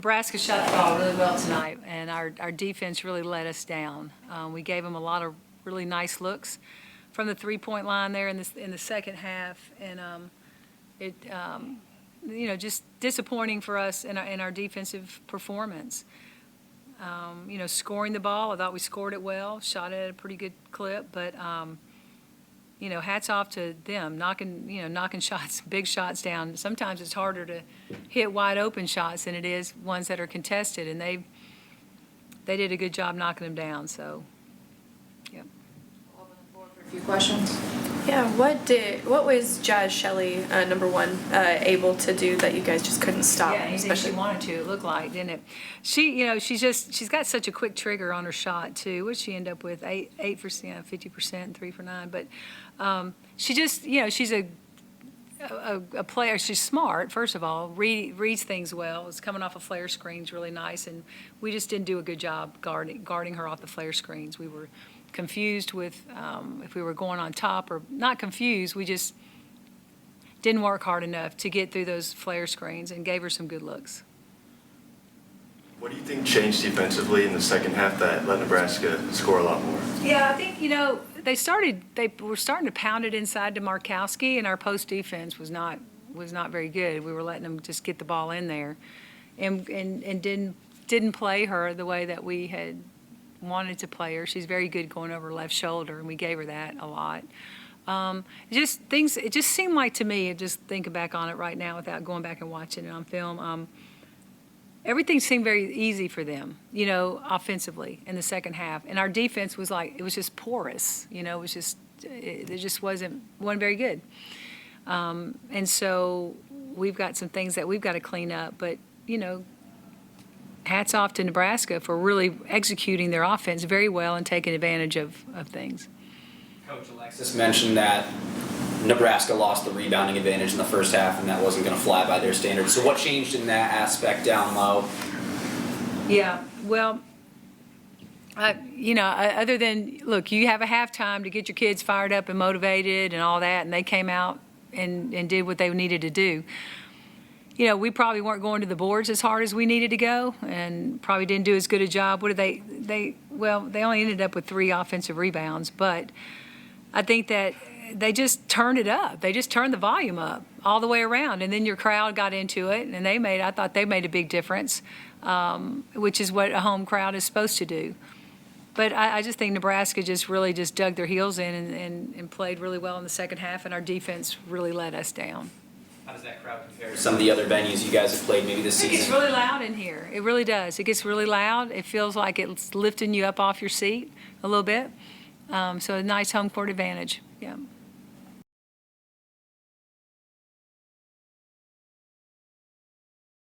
Nebraska shot the ball really well tonight, and our defense really let us down. We gave them a lot of really nice looks from the three-point line there in the second half, and just disappointing for us in our defensive performance. Scoring the ball, I thought we scored it well, shot it at a pretty good clip, but hats off to them, knocking shots, big shots down. Sometimes it's harder to hit wide open shots than it is ones that are contested, and they did a good job knocking them down. So, yeah. We'll open the floor for a few questions. Yeah, what was Jazz Shelley, number one, able to do that you guys just couldn't stop? Yeah, especially she wanted to. It looked like, didn't it? She's got such a quick trigger on her shot too. What did she end up with? 8%, 50%, 3 for 9. But she just, she's a player. She's smart. First of all, reads things well. Was coming off of flare screens, really nice, and we just didn't do a good job guarding her off the flare screens. We were confused with if we were going on top, or not confused, we just didn't work hard enough to get through those flare screens, and gave her some good looks. What do you think changed defensively in the second half that let Nebraska score a lot more? Yeah, I think, they were starting to pound it inside to Markowski, and our post defense was not very good. We were letting them just get the ball in there, and didn't play her the way that we had wanted to play her. She's very good going over her left shoulder, and we gave her that a lot. It just seemed like to me, just thinking back on it right now without going back and watching it on film, everything seemed very easy for them, offensively in the second half. And our defense was it was just porous, it just wasn't very good. And so we've got some things that we've got to clean up, but, hats off to Nebraska for really executing their offense very well and taking advantage of things. Coach Alexis mentioned that Nebraska lost the rebounding advantage in the first half, and that wasn't going to fly by their standards. So what changed in that aspect down low? Yeah, well, other than, look, you have a halftime to get your kids fired up and motivated and all that, and they came out and did what they needed to do. We probably weren't going to the boards as hard as we needed to go, and probably didn't do as good a job. What did they only ended up with 3 offensive rebounds, but I think that they just turned it up. They just turned the volume up all the way around, and then your crowd got into it, and I thought they made a big difference, which is what a home crowd is supposed to do. But I just think Nebraska just really just dug their heels in and played really well in the second half, and our defense really let us down. How does that crowd compare to some of the other venues you guys have played maybe this season? It gets really loud in here. It really does. It gets really loud. It feels like it's lifting you up off your seat a little bit. So a nice home court advantage. Yeah.